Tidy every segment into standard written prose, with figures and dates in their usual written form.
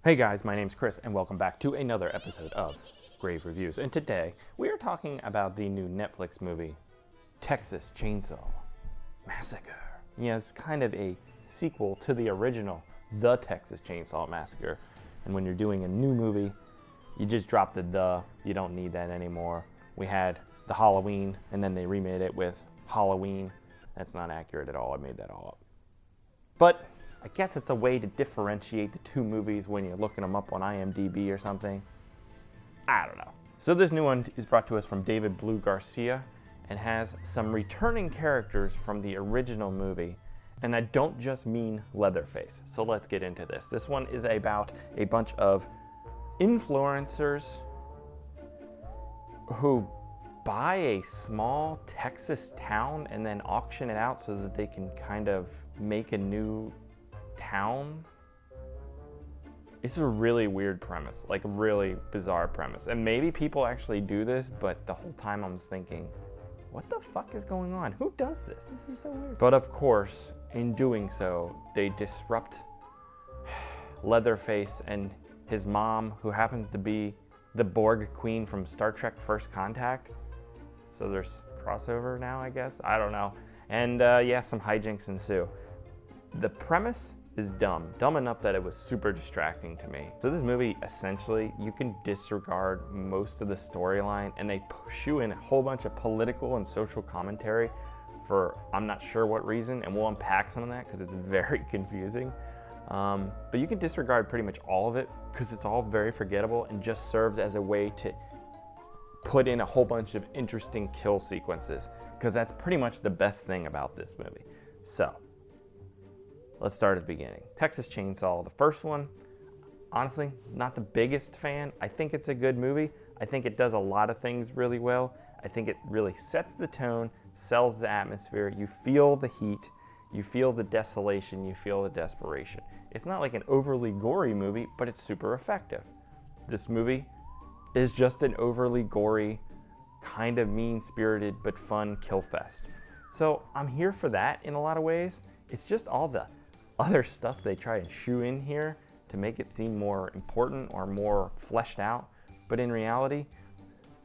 Hey guys, my name's Chris and welcome back to another episode of Grave Reviews. And today we are talking about the new Netflix movie, Texas Chainsaw Massacre. Yeah, it's kind of a sequel to the original, The Texas Chainsaw Massacre. And when you're doing a new movie, you just drop the, you don't need that anymore. We had the Halloween and then they remade it with Halloween. That's not accurate at all, I made that all up. But I guess it's a way to differentiate the two movies when you're looking them up on IMDb or something. I don't know. So this new one is brought to us from David Blue Garcia and has some returning characters from the original movie. And I don't just mean Leatherface. So let's get into this. This one is about a bunch of influencers who buy a small Texas town and then auction it out so that they can kind of make a new town. It's a really weird premise, like a really bizarre premise. And maybe people actually do this, but the whole time I was thinking, what the fuck is going on? Who does this? This is so weird. But of course, in doing so, they disrupt Leatherface and his mom, who happens to be the Borg queen from Star Trek First Contact. So there's crossover now, I guess. I don't know. And yeah, some hijinks ensue. The premise is dumb enough that it was super distracting to me. So this movie, essentially, you can disregard most of the storyline and they shoe in a whole bunch of political and social commentary for I'm not sure what reason, and we'll unpack some of that because it's very confusing. But you can disregard pretty much all of it because it's all very forgettable and just serves as a way to put in a whole bunch of interesting kill sequences, because that's pretty much the best thing about this movie. So let's start at the beginning. Texas Chainsaw, the first one, honestly, not the biggest fan. I think it's a good movie. I think it does a lot of things really well. I think it really sets the tone, sells the atmosphere. You feel the heat, you feel the desolation, you feel the desperation. It's not like an overly gory movie, but it's super effective. This movie is just an overly gory, kind of mean-spirited but fun kill fest. So I'm here for that in a lot of ways. It's just all the other stuff they try and shoe in here to make it seem more important or more fleshed out. But in reality,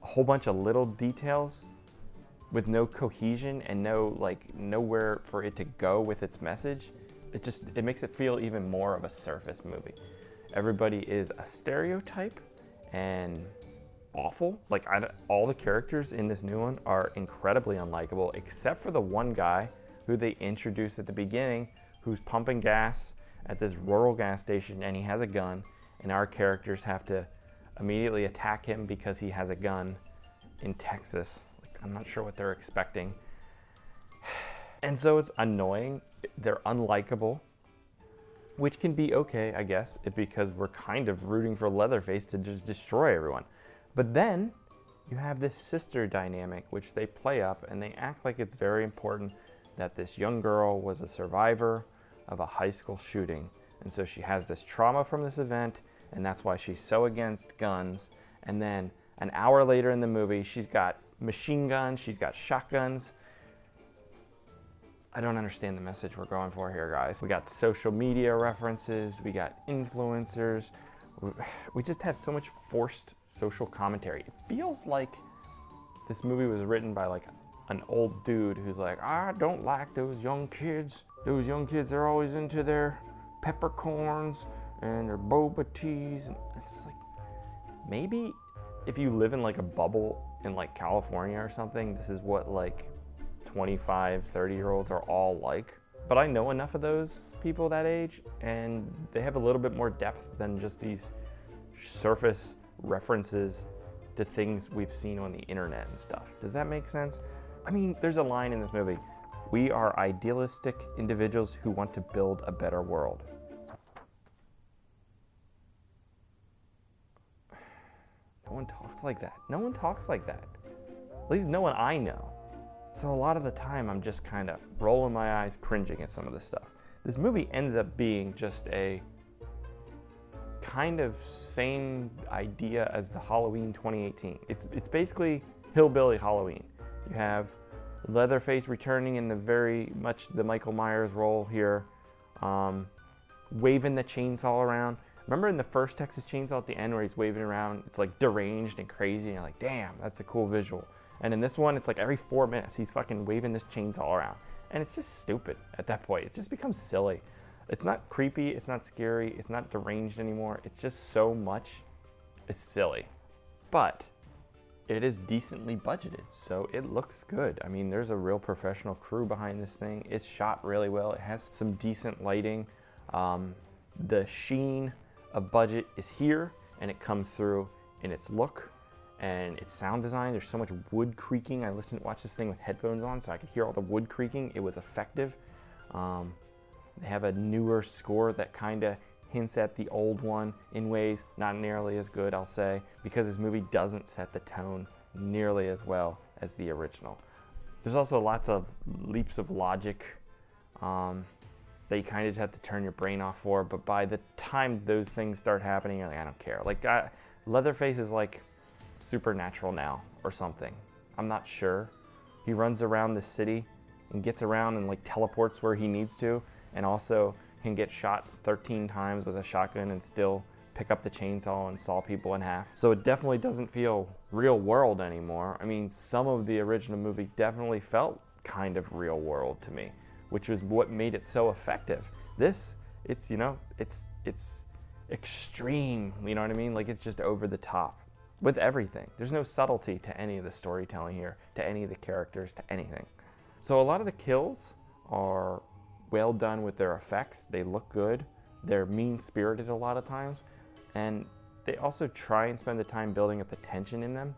a whole bunch of little details with no cohesion and nowhere for it to go with its message. It makes it feel even more of a surface movie. Everybody is a stereotype and awful. All the characters in this new one are incredibly unlikable, except for the one guy who they introduce at the beginning, who's pumping gas at this rural gas station and he has a gun, and our characters have to immediately attack him because he has a gun in Texas. I'm not sure what they're expecting. And so it's annoying. They're unlikable, which can be okay, I guess, because we're kind of rooting for Leatherface to just destroy everyone. But then you have this sister dynamic, which they play up and they act like it's very important that this young girl was a survivor of a high school shooting. And so she has this trauma from this event, and that's why she's so against guns. And then an hour later in the movie, she's got machine guns, she's got shotguns. I don't understand the message we're going for here, guys. We got social media references, we got influencers. We just have so much forced social commentary. It feels like this movie was written by an old dude who's like, I don't like those young kids. Those young kids, they're always into their peppercorns and their boba teas. And it's like, maybe if you live in a bubble in California or something, this is what 25, 30-year-olds are all like. But I know enough of those people that age, and they have a little bit more depth than just these surface references to things we've seen on the internet and stuff. Does that make sense? I mean, there's a line in this movie. We are idealistic individuals who want to build a better world. No one talks like that. No one talks like that. At least no one I know. So a lot of the time I'm just kind of rolling my eyes, cringing at some of this stuff. This movie ends up being just a kind of same idea as the Halloween 2018. It's basically Hillbilly Halloween. You have Leatherface returning in the very much the Michael Myers role here, waving the chainsaw around. Remember in the first Texas Chainsaw at the end where he's waving around, it's like deranged and crazy, and you're like, damn, that's a cool visual. And in this one, it's like every 4 minutes, he's fucking waving this chainsaw around. And it's just stupid at that point. It just becomes silly. It's not creepy, it's not scary, it's not deranged anymore. It's just so much, it's silly. But it is decently budgeted, so it looks good. I mean, there's a real professional crew behind this thing. It's shot really well. It has some decent lighting. The sheen of budget is here, and it comes through in its look and its sound design. There's so much wood creaking. I watched this thing with headphones on, so I could hear all the wood creaking. It was effective. They have a newer score that kind of hints at the old one in ways not nearly as good, I'll say, because this movie doesn't set the tone nearly as well as the original. There's also lots of leaps of logic that you kind of just have to turn your brain off for, but by the time those things start happening, you're like, I don't care. Like, Leatherface is like supernatural now or something. I'm not sure. He runs around the city and gets around and like teleports where he needs to, and also can get shot 13 times with a shotgun and still pick up the chainsaw and saw people in half. So it definitely doesn't feel real world anymore. I mean, some of the original movie definitely felt kind of real world to me, which was what made it so effective. This, it's, you know, it's extreme, you know what I mean? Like, it's just over the top with everything. There's no subtlety to any of the storytelling here, to any of the characters, to anything. So a lot of the kills are well done with their effects. They look good. They're mean-spirited a lot of times. And they also try and spend the time building up the tension in them.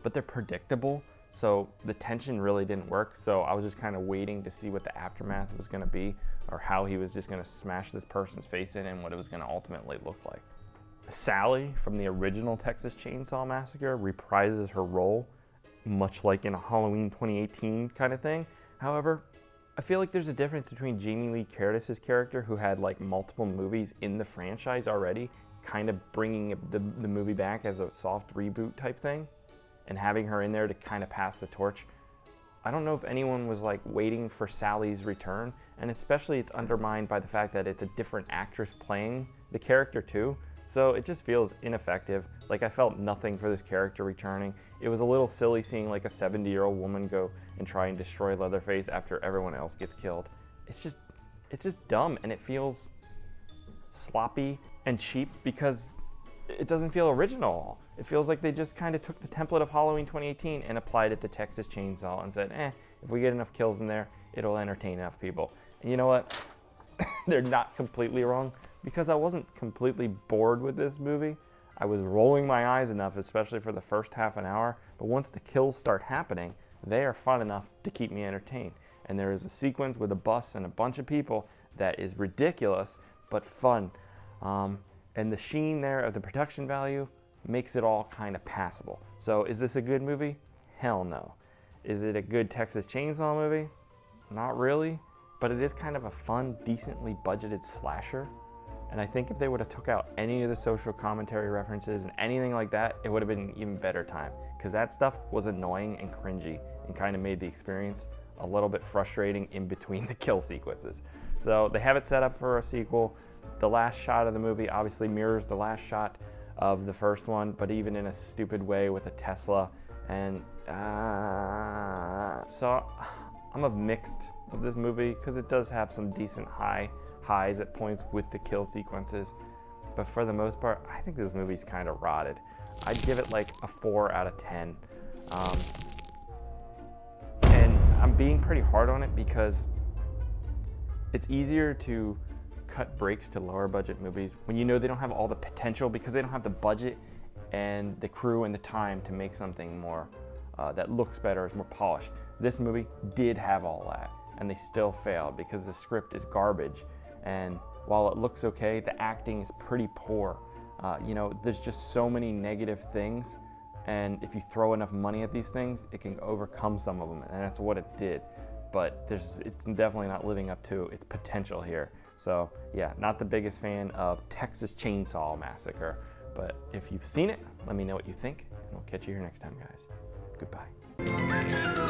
But they're predictable, so the tension really didn't work. So I was just kind of waiting to see what the aftermath was going to be, or how he was just going to smash this person's face in and what it was going to ultimately look like. Sally from the original Texas Chainsaw Massacre reprises her role, much like in a Halloween 2018 kind of thing. However, I feel like there's a difference between Jamie Lee Curtis's character, who had like multiple movies in the franchise already, kind of bringing the movie back as a soft reboot type thing, and having her in there to kind of pass the torch. I don't know if anyone was like waiting for Sally's return, and especially it's undermined by the fact that it's a different actress playing the character too. So it just feels ineffective. Like, I felt nothing for this character returning. It was a little silly seeing like a 70-year-old woman go and try and destroy Leatherface after everyone else gets killed. It's just dumb, and it feels sloppy and cheap because it doesn't feel original. It feels like they just kind of took the template of Halloween 2018 and applied it to Texas Chainsaw and said, if we get enough kills in there, it'll entertain enough people. And you know what? They're not completely wrong, because I wasn't completely bored with this movie. I was rolling my eyes enough, especially for the first half an hour, but once the kills start happening, they are fun enough to keep me entertained. And there is a sequence with a bus and a bunch of people that is ridiculous, but fun. And the sheen there of the production value makes it all kind of passable. So is this a good movie? Hell no. Is it a good Texas Chainsaw movie? Not really, but it is kind of a fun, decently budgeted slasher. And I think if they would have took out any of the social commentary references and anything like that, it would have been an even better time, because that stuff was annoying and cringy and kind of made the experience a little bit frustrating in between the kill sequences. So they have it set up for a sequel. The last shot of the movie obviously mirrors the last shot of the first one, but even in a stupid way with a Tesla. And so I'm a mixed of this movie, because it does have some decent highs at points with the kill sequences, but for the most part, I think this movie's kind of rotted. I'd give it like a 4 out of 10. And I'm being pretty hard on it because it's easier to cut breaks to lower budget movies when you know they don't have all the potential, because they don't have the budget and the crew and the time to make something more that looks better, is more polished. This movie did have all that, and they still failed because the script is garbage. And while it looks okay, the acting is pretty poor. There's just so many negative things, and if you throw enough money at these things, it can overcome some of them, and that's what it did. But it's definitely not living up to its potential here. So yeah, not the biggest fan of Texas Chainsaw Massacre, but if you've seen it, let me know what you think, and I'll catch you here next time, guys. Goodbye.